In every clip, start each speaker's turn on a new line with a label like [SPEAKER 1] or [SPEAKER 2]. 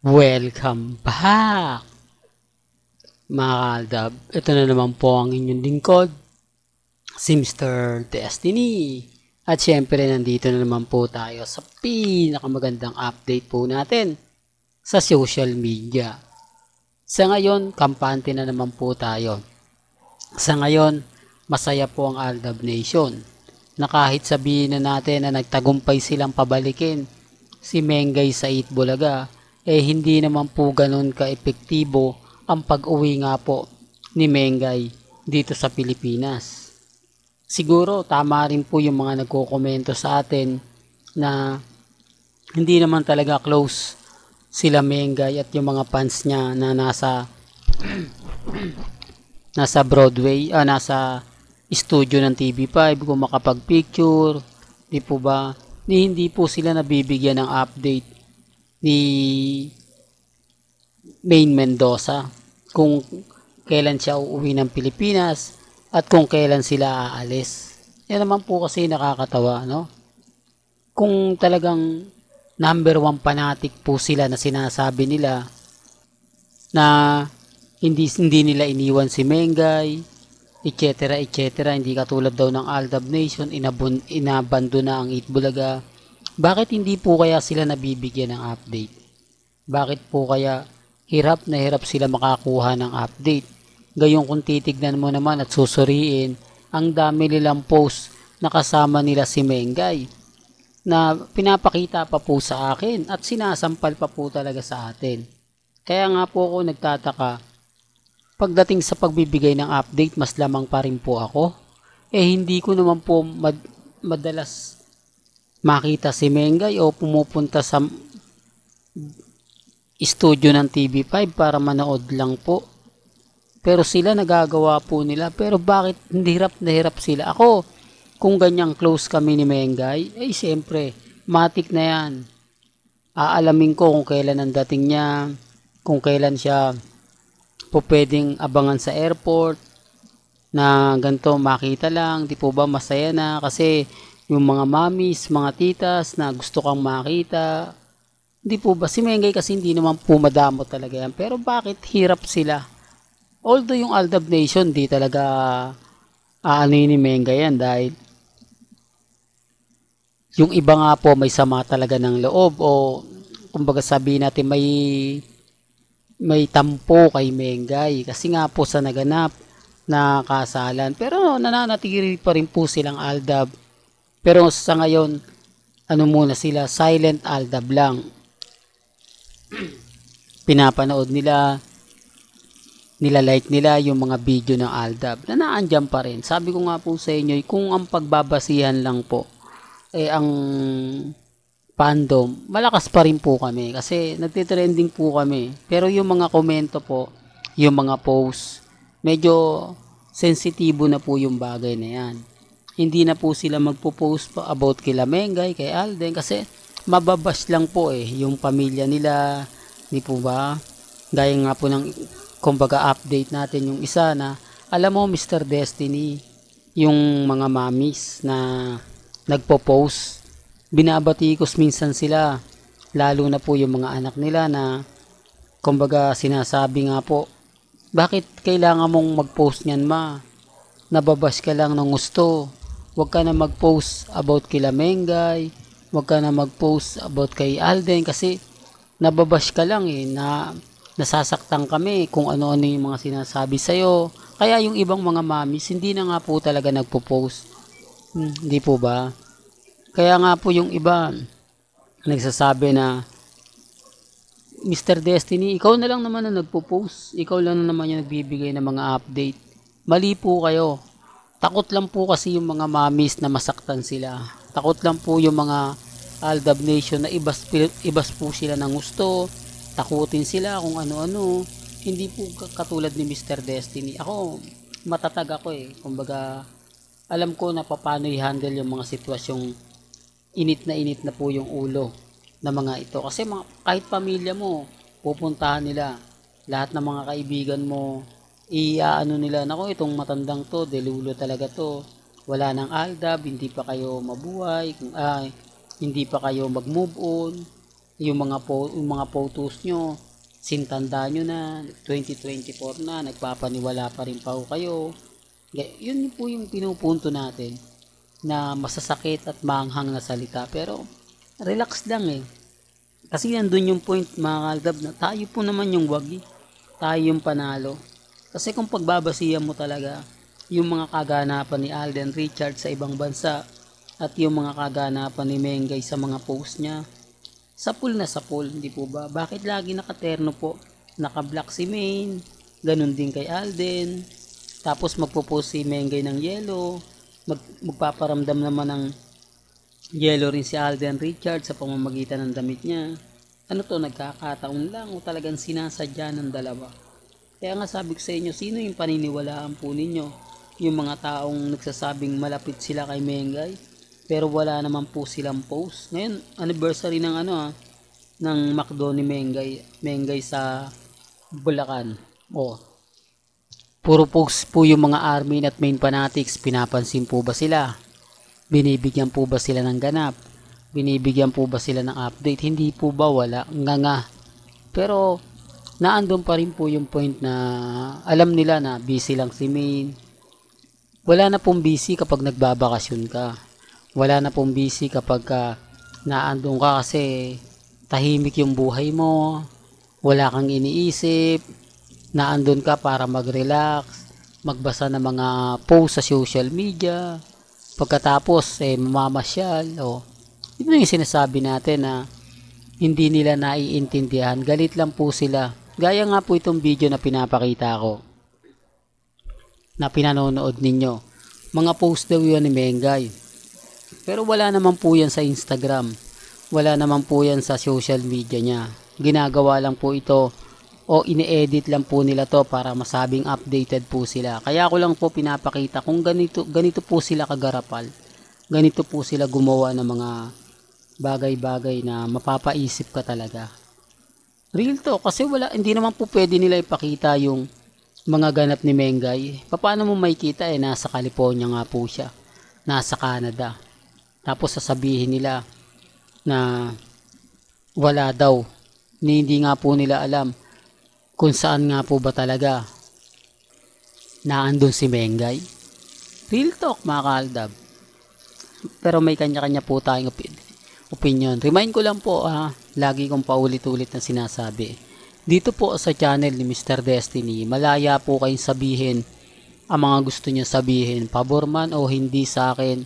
[SPEAKER 1] Welcome back, mga kaldab. Ito na naman po ang inyong lingkod, si Mr. Destiny. At syempre, nandito na naman po tayo sa pinakamagandang update po natin sa social media. Sa ngayon, kampante na naman po tayo. Sa ngayon, masaya po ang Aldab Nation na kahit sabihin na natin na nagtagumpay silang pabalikin si Mengay sa Itbulaga, hindi naman po ganun ka-epektibo ang pag-uwi nga po ni Mengay dito sa Pilipinas. Siguro tama rin po yung mga nagko-komento sa atin na hindi naman talaga close sila Mengay at yung mga fans niya na nasa Broadway, nasa studio ng TV5 kung makapag-picture, di po ba? Hindi po sila nabibigyan ng update ni Maine Mendoza kung kailan siya uuwi ng Pilipinas at kung kailan sila aalis. Yan naman po kasi nakakatawa, no? Kung talagang number one fanatic po sila na sinasabi nila na hindi nila iniwan si Mengay, etc. etc. Hindi katulad daw ng Aldab Nation, inabando na ang Itbulaga. Bakit hindi po kaya sila nabibigyan ng update? Bakit po kaya hirap na hirap sila makakuha ng update? Gayong kung titignan mo naman at susuriin, ang dami nilang post na kasama nila si Mengay na pinapakita pa po sa akin at sinasampal pa po talaga sa atin. Kaya nga po ako nagtataka, pagdating sa pagbibigay ng update, mas lamang pa rin po ako. Hindi ko naman po madalas makita si Mengay o pumupunta sa studio ng TV5 para manood lang po. Pero sila nagagawa po nila. Pero bakit hirap na hirap sila? Ako, kung ganyang close kami ni Mengay, siyempre, matik na yan. Aalamin ko kung kailan ang dating niya, kung kailan siya po pwedeng abangan sa airport na ganito makita lang, di po ba masaya na kasi yung mga mamis, mga titas na gusto kang makita, di po ba si Mengay kasi hindi naman po madamo talaga yan, pero bakit hirap sila? Although yung Aldab Nation di talaga ni Mengay yan dahil yung iba nga po may sama talaga ng loob o kumbaga sabihin natin may tampo kay Mengay kasi nga po sa naganap na kasalan. Pero nananatili pa rin po silang Aldab. Pero sa ngayon, muna sila, silent Aldab lang. Pinapanood nila, nilalike nila yung mga video ng Aldab na naandyan pa rin. Sabi ko nga po sa inyo, kung ang pagbabasihan lang po, ang fandom, malakas pa rin po kami kasi nagtitrending po kami. Pero yung mga komento po, yung mga post, medyo sensitibo na po yung bagay na yan. Hindi na po sila magpo-post pa about kila Mengay, kay Alden kasi mababash lang po yung pamilya nila, di po ba? Gaya nga po ng kumbaga update natin yung isa na alam mo Mr. Destiny, yung mga mamis na nagpo-post, binabatikos minsan sila, lalo na po yung mga anak nila na kumbaga sinasabi nga po, bakit kailangan mong mag-post niyan ma? Nababash ka lang ng gusto. Huwag ka na mag-post about kila Mengay, huwag ka na mag-post about kay Alden kasi nababash ka lang na nasasaktan kami kung ano-ano yung mga sinasabi sa'yo. Kaya yung ibang mga mamis hindi na nga po talaga nagpo-post. Hindi po ba? Kaya nga po yung iba nagsasabi na Mr. Destiny, ikaw na lang naman na nagpo-post. Ikaw lang na naman yung nagbibigay ng mga update. Mali po kayo. Takot lang po kasi yung mga mamis na masaktan sila. Takot lang po yung mga Aldab Nation na ibas po sila ng gusto. Takutin sila kung ano-ano. Hindi po katulad ni Mr. Destiny. Ako, matatag ako Kumbaga, alam ko na paano i-handle yung mga sitwasyong init na po yung ulo ng mga ito. Kasi kahit pamilya mo, pupuntahan nila. Lahat ng mga kaibigan mo, iaano nila, nako itong matandang to, delulo talaga to. Wala nang Aldab, hindi pa kayo mabuhay, hindi pa kayo mag-move on. yung mga photos nyo, sintanda nyo na, 2024 na, nagpapaniwala pa rin pa kayo. Yun po yung pinupunto natin na masasakit at maanghang na salita. Pero relax lang eh. Kasi nandun yung point mga kaldab na tayo po naman yung wagi. Tayo yung panalo. Kasi kung pagbabasihan mo talaga yung mga kaganapan ni Alden Richards sa ibang bansa at yung mga kaganapan ni Mengay sa mga post niya, sapul na sapul, hindi po ba? Bakit lagi nakaterno po? Naka-black si Main, ganun din kay Alden. Tapos magpo-post si Mengay ng yellow, magpaparamdam naman ng yellow rin si Alden Richards sa pamamagitan ng damit niya. Ano to, nagkakataon lang o talagang sinasadya ng dalawa? Kaya nga sabi ko sa inyo, sino yung paniniwalaan po ninyo? Yung mga taong nagsasabing malapit sila kay Mengay, pero wala naman po silang post. Ngayon, anniversary ng ng McDo ni Mengay sa Bulacan. Puro post po yung mga army at main fanatics. Pinapansin po ba sila? Binibigyan po ba sila ng ganap? Binibigyan po ba sila ng update? Hindi po ba? Wala. Nga. Pero naandun pa rin po yung point na alam nila na busy lang si main. Wala na pong busy kapag nagbabakasyon ka. Wala na pong busy kapag naandun ka kasi tahimik yung buhay mo. Wala kang iniisip. Naandun ka para mag-relax, magbasa ng mga post sa social media. Pagkatapos mamamasyal. Ito yung sinasabi natin na hindi nila naiintindihan. Galit lang po sila. Gaya nga po itong video na pinapakita ko, na pinanonood ninyo. Mga post daw yun ni Mengay. Pero wala naman po yan sa Instagram. Wala naman po yan sa social media niya. Ginagawa lang po ito o ini-edit lang po nila to para masabing updated po sila. Kaya ko lang po pinapakita kung ganito po sila kagarapal. Ganito po sila gumawa ng mga bagay-bagay na mapapaisip ka talaga. Real to, kasi hindi naman po pwede nila ipakita yung mga ganap ni Mengay. Paano mo makikita nasa California nga po siya. Nasa Canada. Tapos sasabihin nila na wala daw. Hindi nga po nila alam kung saan nga po ba talaga naandun si Mengay. Real talk mga kaaldab. Pero may kanya-kanya po tayong opinion. Remind ko lang po, lagi kong paulit-ulit na sinasabi. Dito po sa channel ni Mr. Destiny, malaya po kayong sabihin ang mga gusto niyo sabihin. Pabor man o hindi sa akin,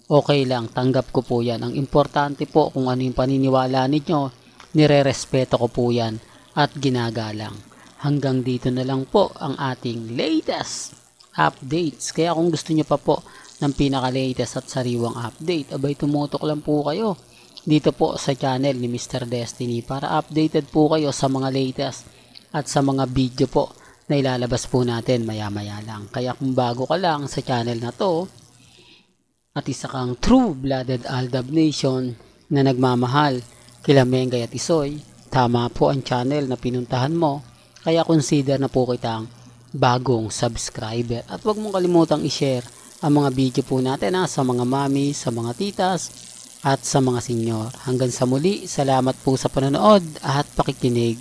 [SPEAKER 1] okay lang, tanggap ko po yan. Ang importante po kung ano yung paniniwala ninyo, nire-respeto ko po yan at ginagalang. Hanggang dito na lang po ang ating latest updates. Kaya kung gusto niyo pa po ng pinaka-latest at sariwang update, abay tumutok lang po kayo dito po sa channel ni Mr. Destiny para updated po kayo sa mga latest at sa mga video po na ilalabas po natin maya-maya lang. Kaya kung bago ka lang sa channel na to at isa kang true-blooded Aldab Nation na nagmamahal kila Mengay at Isoy, tama po ang channel na pinuntahan mo. Kaya consider na po kitang bagong subscriber. At huwag mong kalimutang i-share ang mga video po natin sa mga mami, sa mga titas, at sa mga senyor. Hanggang sa muli, salamat po sa panonood at pakikinig.